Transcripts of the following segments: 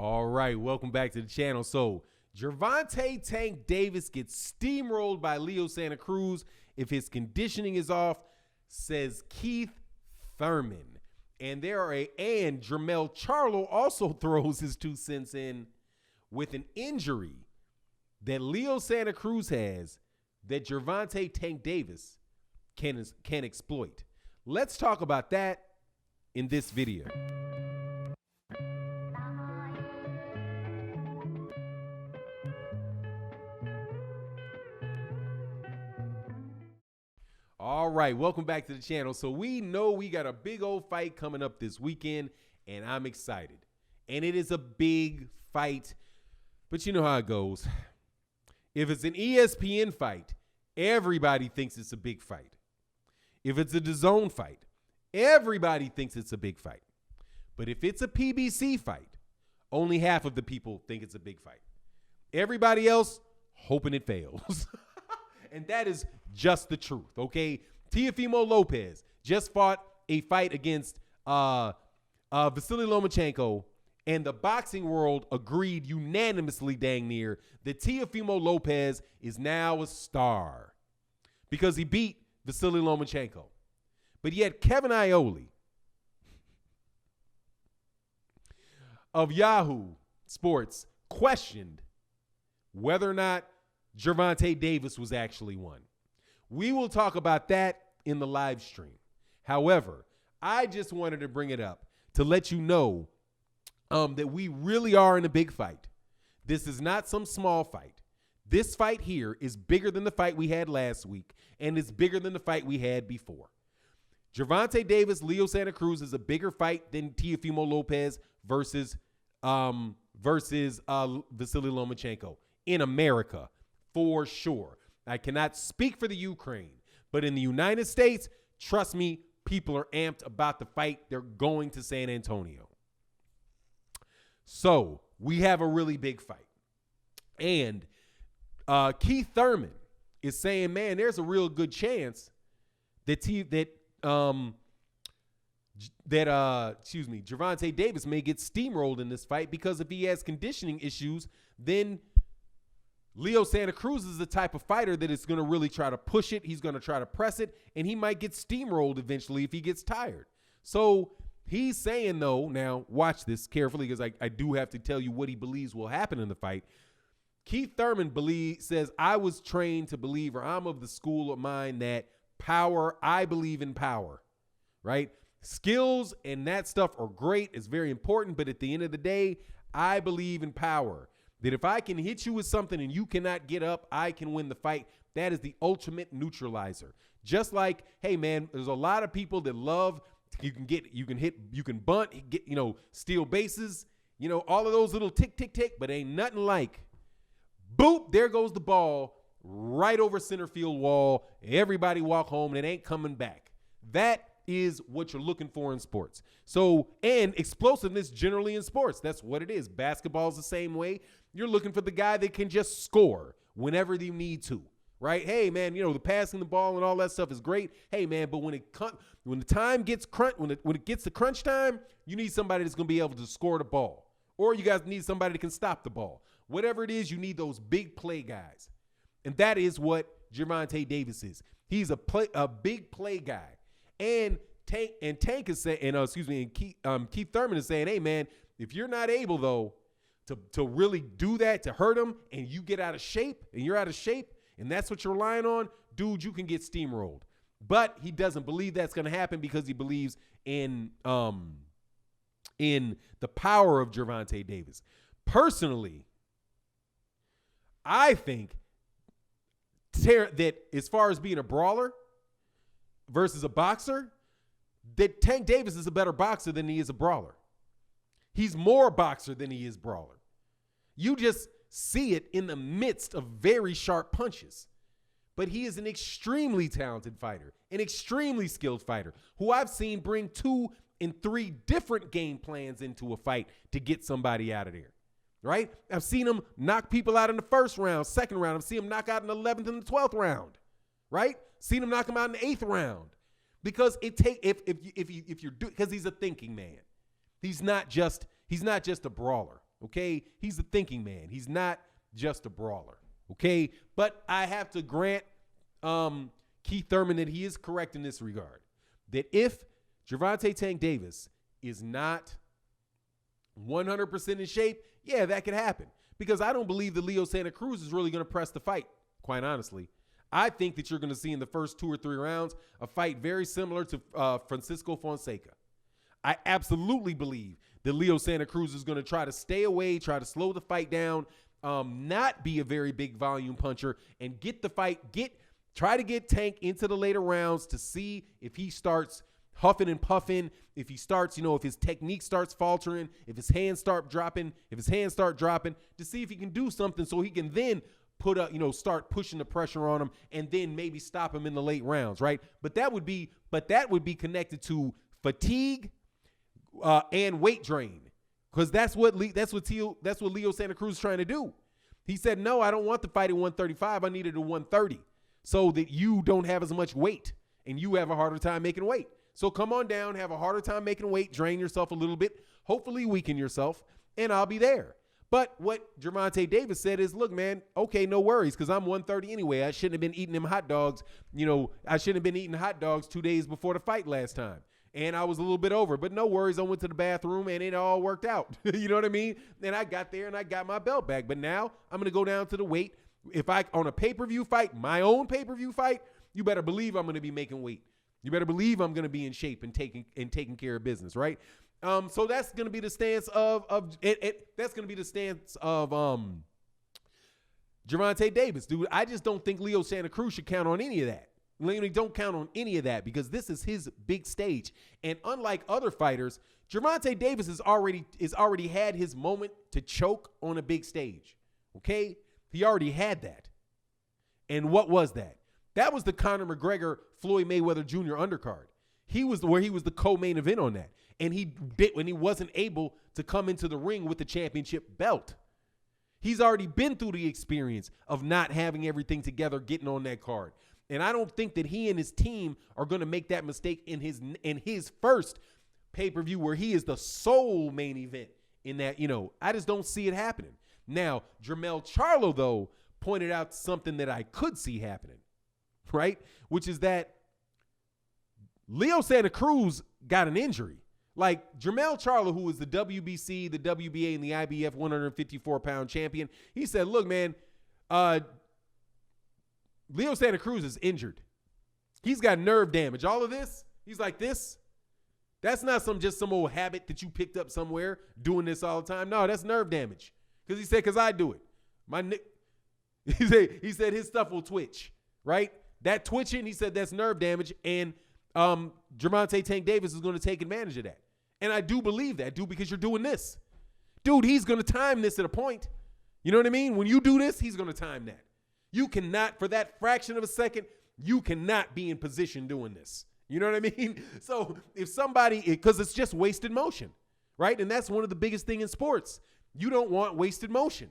All right, welcome back to the channel. So, Gervonta Tank Davis gets steamrolled by Leo Santa Cruz if his conditioning is off, says Keith Thurman. And Jermell Charlo also throws his 2 cents in with an injury that Leo Santa Cruz has that Gervonta Tank Davis can exploit. Let's talk about that in this video. All right, welcome back to the channel. So we know we got a big old fight coming up this weekend, and I'm excited. And it is a big fight, but you know how it goes. If it's an ESPN fight, everybody thinks it's a big fight. If it's a DAZN fight, everybody thinks it's a big fight. But if it's a PBC fight, only half of the people think it's a big fight. Everybody else hoping it fails. And that is just the truth, okay? Teofimo Lopez just fought a fight against Vasily Lomachenko, and the boxing world agreed unanimously, dang near, that Teofimo Lopez is now a star because he beat Vasily Lomachenko. But yet Kevin Iole of Yahoo Sports questioned whether or not Gervonta Davis was actually one. We will talk about that in the live stream. However, I just wanted to bring it up to let you know that we really are in a big fight. This is not some small fight. This fight here is bigger than the fight we had last week, and it's bigger than the fight we had before. Gervonta Davis, Leo Santa Cruz is a bigger fight than Teofimo Lopez versus Vasily Lomachenko in America. For sure. I cannot speak for the Ukraine, but in the United States, trust me, people are amped about the fight. They're going to San Antonio. So we have a really big fight. And Keith Thurman is saying, man, there's a real good chance that Gervonta Davis may get steamrolled in this fight, because if he has conditioning issues, then Leo Santa Cruz is the type of fighter that is going to really try to push it. He's going to try to press it, and he might get steamrolled eventually if he gets tired. So he's saying, though, now watch this carefully, because I do have to tell you what he believes will happen in the fight. Keith Thurman says, I was trained to believe, or I'm of the school of mind that power, I believe in power, right? Skills and that stuff are great. It's very important. But at the end of the day, I believe in power. That if I can hit you with something and you cannot get up, I can win the fight. That is the ultimate neutralizer. Just like, hey man, there's a lot of people that love, you can bunt, steal bases, all of those little tick, tick, tick, but ain't nothing like, boop, there goes the ball right over center field wall. Everybody walk home and it ain't coming back. That is what you're looking for in sports. So, and explosiveness generally in sports, that's what it is. Basketball is the same way. You're looking for the guy that can just score whenever you need to, right? Hey man, the passing the ball and all that stuff is great. Hey man, but when the time gets when it gets to crunch time, you need somebody that's going to be able to score the ball, or you guys need somebody that can stop the ball. Whatever it is, you need those big play guys, and that is what Gervonta Davis is. He's a big play guy. And Keith Thurman is saying, hey man, if you're not able though to really do that, to hurt him, and you get out of shape, and you're out of shape, and that's what you're relying on, dude, you can get steamrolled. But he doesn't believe that's going to happen, because he believes in the power of Gervonta Davis. Personally, I think that as far as being a brawler versus a boxer, that Tank Davis is a better boxer than he is a brawler. He's more boxer than he is brawler. You just see it in the midst of very sharp punches. But he is an extremely talented fighter, an extremely skilled fighter, who I've seen bring 2 and 3 different game plans into a fight to get somebody out of there, right? I've seen him knock people out in the first round, second round. I've seen him knock out in the 11th and the 12th round, right? Seen him knock him out in the 8th round. Because because he's a thinking man. He's not just a brawler. Okay, he's a thinking man. He's not just a brawler. Okay, but I have to grant Keith Thurman that he is correct in this regard. That if Gervonta Tank Davis is not 100% in shape, yeah, that could happen. Because I don't believe that Leo Santa Cruz is really going to press the fight, quite honestly. I think that you're going to see in the first 2 or 3 rounds a fight very similar to Francisco Fonseca. I absolutely believe that Leo Santa Cruz is going to try to stay away, try to slow the fight down, not be a very big volume puncher, and get the fight, try to get Tank into the later rounds to see if he starts huffing and puffing, if he starts, if his technique starts faltering, if his hands start dropping, to see if he can do something so he can then start pushing the pressure on him and then maybe stop him in the late rounds, right? But that would be connected to fatigue and weight drain, because that's what Leo Santa Cruz is trying to do. He said, no, I don't want the fight at 135. I need it at 130 so that you don't have as much weight and you have a harder time making weight. So come on down, have a harder time making weight, drain yourself a little bit, hopefully weaken yourself, and I'll be there. But what Gervonta Davis said is, look, man, okay, no worries, because I'm 130 anyway. I shouldn't have been eating them hot dogs. I shouldn't have been eating hot dogs 2 days before the fight last time. And I was a little bit over, but no worries. I went to the bathroom and it all worked out. You know what I mean? And I got there and I got my belt back. But now I'm going to go down to the weight. If on a pay-per-view fight, my own pay-per-view fight, you better believe I'm going to be making weight. You better believe I'm going to be in shape and taking care of business, right? So that's going to be the stance of Gervonta Davis, dude. I just don't think Leo Santa Cruz should count on any of that. Don't count on any of that, because this is his big stage. And unlike other fighters, Gervonta Davis has already had his moment to choke on a big stage. Okay? He already had that. And what was that? That was the Conor McGregor Floyd Mayweather Jr. undercard. He was the co-main event on that. And he bit when he wasn't able to come into the ring with the championship belt. He's already been through the experience of not having everything together, getting on that card. And I don't think that he and his team are going to make that mistake in his first pay-per-view where he is the sole main event in that, I just don't see it happening. Now, Jermell Charlo, though, pointed out something that I could see happening, right? Which is that Leo Santa Cruz got an injury. Like Jermell Charlo, who is the WBC, the WBA, and the IBF 154-pound champion, he said, look, man, Leo Santa Cruz is injured. He's got nerve damage. All of this, he's like this. That's not just some old habit that you picked up somewhere doing this all the time. No, that's nerve damage. Because I do it. He said his stuff will twitch, right? That twitching, he said that's nerve damage, and Gervonta Tank Davis is going to take advantage of that. And I do believe that, dude, because you're doing this. Dude, he's going to time this at a point. You know what I mean? When you do this, he's going to time that. You cannot, for that fraction of a second, you cannot be in position doing this. You know what I mean? So if somebody, because it's just wasted motion, right? And that's one of the biggest things in sports. You don't want wasted motion,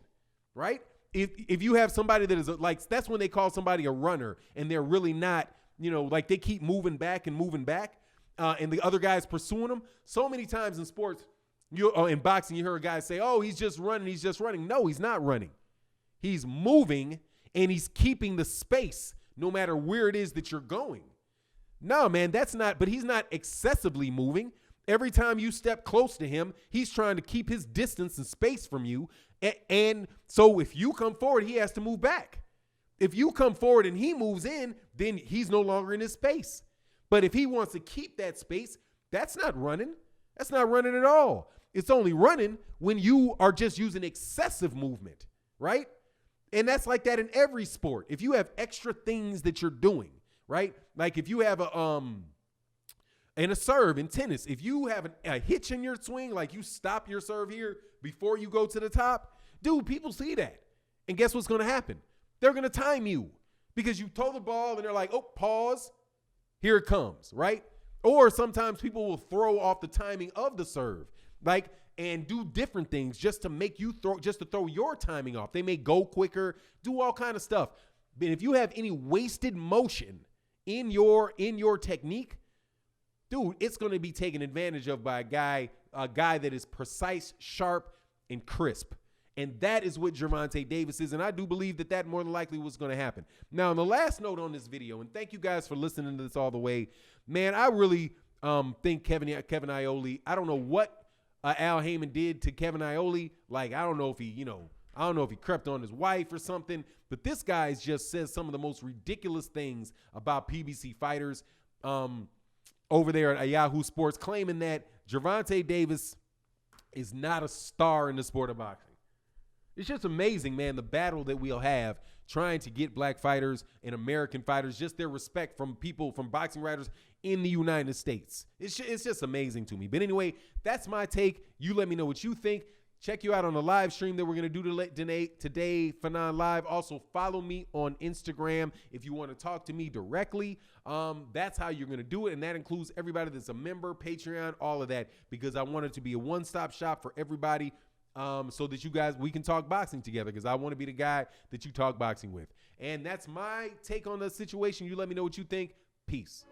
right? If you have somebody that is like, that's when they call somebody a runner and they're really not, like they keep moving back, and the other guy's pursuing them. So many times in sports, in boxing, you hear a guy say, oh, he's just running. No, he's not running. He's moving, and he's keeping the space no matter where it is that you're going. No, man, but he's not excessively moving. Every time you step close to him, he's trying to keep his distance and space from you. And so if you come forward, he has to move back. If you come forward and he moves in, then he's no longer in his space. But if he wants to keep that space, that's not running. That's not running at all. It's only running when you are just using excessive movement, right? And that's like that in every sport. If you have extra things that you're doing, right? Like if you have a serve in tennis, if you have a hitch in your swing, like you stop your serve here before you go to the top, dude, people see that. And guess what's going to happen? They're going to time you because you throw the ball and they're like, oh, pause. Here it comes, right? Or sometimes people will throw off the timing of the serve, and do different things just to make you throw your timing off. They may go quicker, do all kind of stuff. But if you have any wasted motion in your technique, dude, it's going to be taken advantage of by a guy that is precise, sharp, and crisp. And that is what Gervonta Davis is. And I do believe that that more than likely was going to happen. Now, on the last note on this video, and thank you guys for listening to this all the way, man, I really think Kevin Iole, I don't know what Al Heyman did to Kevin Iole. Like, I don't know if he, I don't know if he crept on his wife or something, but this guy just says some of the most ridiculous things about PBC fighters over there at Yahoo Sports, claiming that Gervonta Davis is not a star in the sport of boxing. It's just amazing, man, the battle that we'll have trying to get black fighters and American fighters, just their respect from people, from boxing writers in the United States. It's just amazing to me. But anyway, that's my take. You let me know what you think. Check you out on the live stream that we're going to do today, Fanon Live. Also, follow me on Instagram if you want to talk to me directly. That's how you're going to do it, and that includes everybody that's a member, Patreon, all of that, because I want it to be a one-stop shop for everybody. So that you guys, we can talk boxing together, because I want to be the guy that you talk boxing with. And that's my take on the situation. You let me know what you think. Peace.